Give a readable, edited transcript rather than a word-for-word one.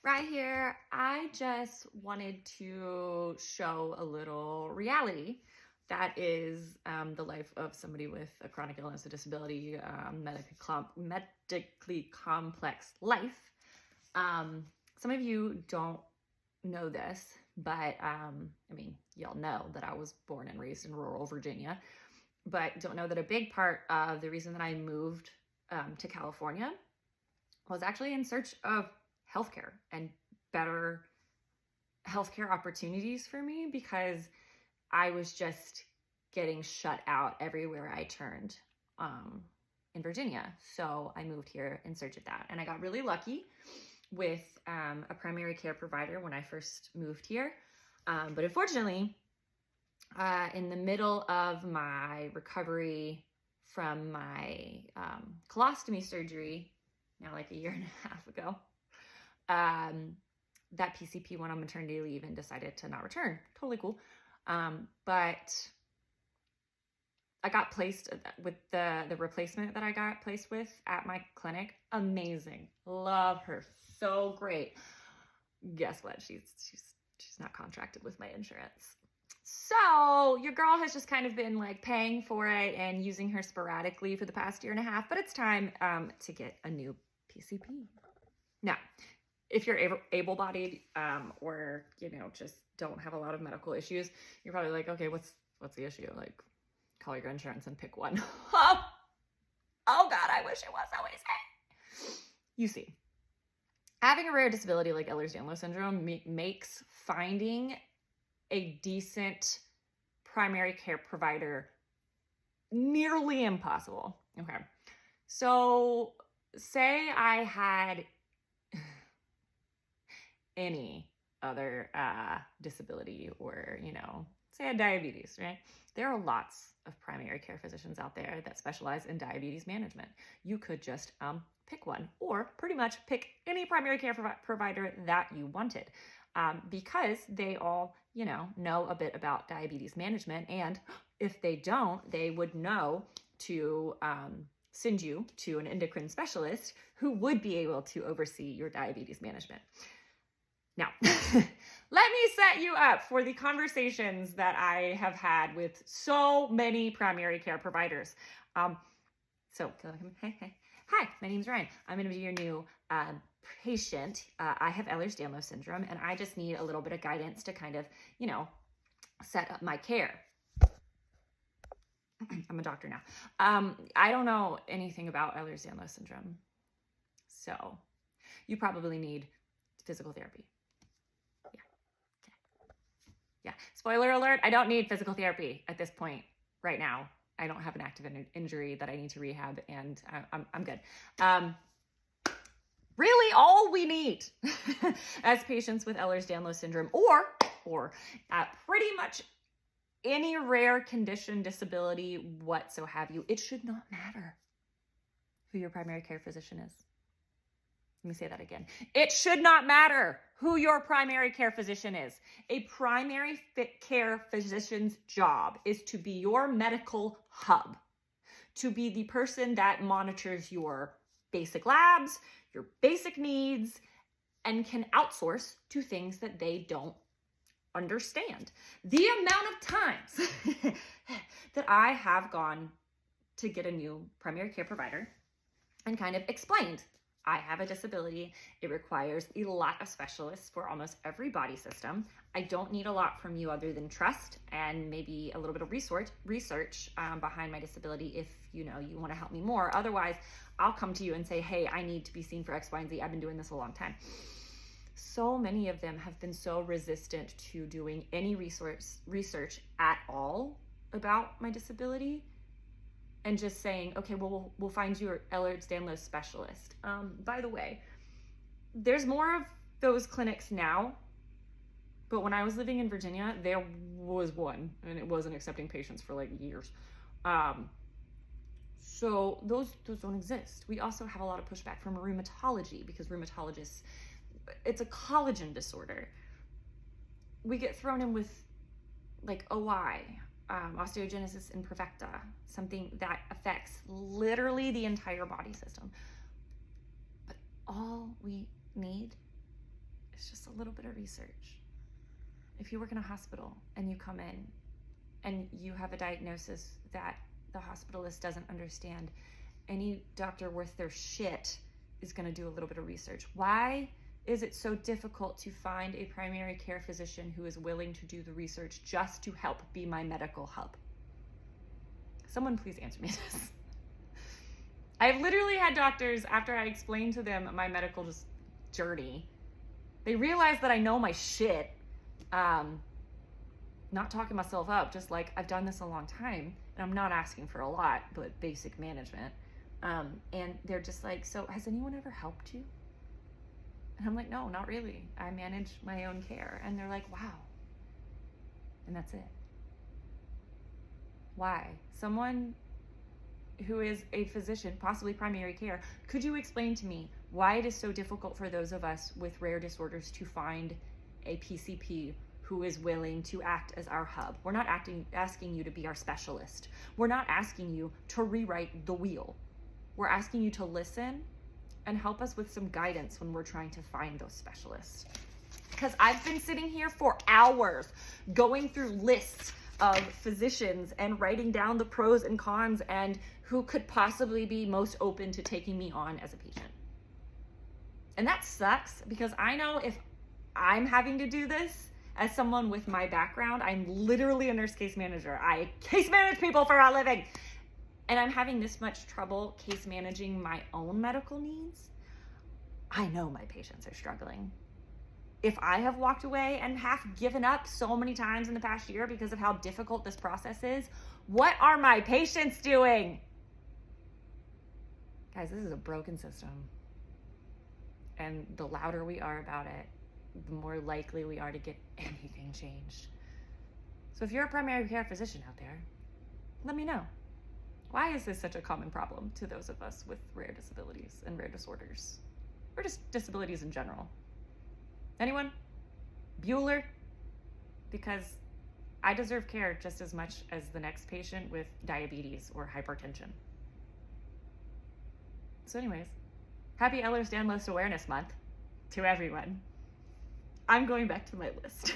Right here, I just wanted to show a little reality that is the life of somebody with a chronic illness or disability, medically complex life. Some of you don't know this, but I mean, y'all know that I was born and raised in rural Virginia, but don't know that a big part of the reason that I moved to California was actually in search of healthcare and better healthcare opportunities for me, because I was just getting shut out everywhere I turned in Virginia. So I moved here in search of that. And I got really lucky with a primary care provider when I first moved here. But unfortunately, in the middle of my recovery from my colostomy surgery, now like a year and a half ago, that PCP went on maternity leave and decided to not return. Totally cool. But I got placed with the replacement that I got placed with at my clinic. Amazing. Love her. So great. Guess what? She's not contracted with my insurance. So your girl has just kind of been like paying for it and using her sporadically for the past year and a half, but it's time to get a new PCP. Now, if you're able-bodied or, just don't have a lot of medical issues, you're probably like, okay, what's the issue? Like, call your insurance and pick one. Oh God, I wish it was so easy. You see, having a rare disability like Ehlers-Danlos syndrome makes finding a decent primary care provider nearly impossible. Okay. So say I had any other disability or, say I had diabetes, right? There are lots of primary care physicians out there that specialize in diabetes management. You could just pick one, or pretty much pick any primary care provider that you wanted, because they all, know a bit about diabetes management. And if they don't, they would know to send you to an endocrine specialist who would be able to oversee your diabetes management. Now, let me set you up for the conversations that I have had with so many primary care providers. Hi, my name's Ryan. I'm going to be your new patient. I have Ehlers-Danlos syndrome, and I just need a little bit of guidance to kind of, set up my care. I'm a doctor now. I don't know anything about Ehlers-Danlos syndrome, so you probably need physical therapy. Yeah. Spoiler alert, I don't need physical therapy at this point right now. I don't have an active injury that I need to rehab, and I'm good. Really all we need as patients with Ehlers-Danlos syndrome or pretty much any rare condition, disability, whatsoever, it should not matter who your primary care physician is. Let me say that again. It should not matter who your primary care physician is. A primary care physician's job is to be your medical hub, to be the person that monitors your basic labs, your basic needs, and can outsource to things that they don't understand. The amount of times that I have gone to get a new primary care provider and kind of explained, I have a disability. It requires a lot of specialists for almost every body system. I don't need a lot from you other than trust and maybe a little bit of research behind my disability if you want to help me more. Otherwise, I'll come to you and say, hey, I need to be seen for X, Y, and Z. I've been doing this a long time. So many of them have been so resistant to doing any research at all about my disability, and just saying, okay, well, we'll find you an Ehlers-Danlos specialist. By the way, there's more of those clinics now, but when I was living in Virginia, there was one, and it wasn't accepting patients for like years. So those don't exist. We also have a lot of pushback from rheumatology, because rheumatologists, it's a collagen disorder. We get thrown in with like OI, osteogenesis imperfecta, something that affects literally the entire body system. But all we need It's just a little bit of research. If you work in a hospital and you come in and you have a diagnosis that the hospitalist doesn't understand, any doctor worth their shit is going to do a little bit of research. Why is it so difficult to find a primary care physician who is willing to do the research just to help be my medical hub? Someone please answer me this. I've literally had doctors, after I explained to them my medical journey, they realize that I know my shit. Not talking myself up, just like I've done this a long time and I'm not asking for a lot, but basic management. And they're just like, so has anyone ever helped you? And I'm like, no, not really. I manage my own care. And they're like, wow. And that's it. Why? Someone who is a physician, possibly primary care, could you explain to me why it is so difficult for those of us with rare disorders to find a PCP who is willing to act as our hub? We're not asking you to be our specialist. We're not asking you to rewrite the wheel. We're asking you to listen and help us with some guidance when we're trying to find those specialists. Because I've been sitting here for hours going through lists of physicians and writing down the pros and cons and who could possibly be most open to taking me on as a patient. And that sucks, because I know if I'm having to do this as someone with my background, I'm literally a nurse case manager. I case manage people for a living. And I'm having this much trouble case managing my own medical needs. I know my patients are struggling. If I have walked away and half given up so many times in the past year because of how difficult this process is, what are my patients doing? Guys, this is a broken system. And the louder we are about it, the more likely we are to get anything changed. So if you're a primary care physician out there, let me know. Why is this such a common problem to those of us with rare disabilities and rare disorders? Or just disabilities in general? Anyone? Bueller? Because I deserve care just as much as the next patient with diabetes or hypertension. So anyways, happy Ehlers-Danlos Awareness Month to everyone. I'm going back to my list.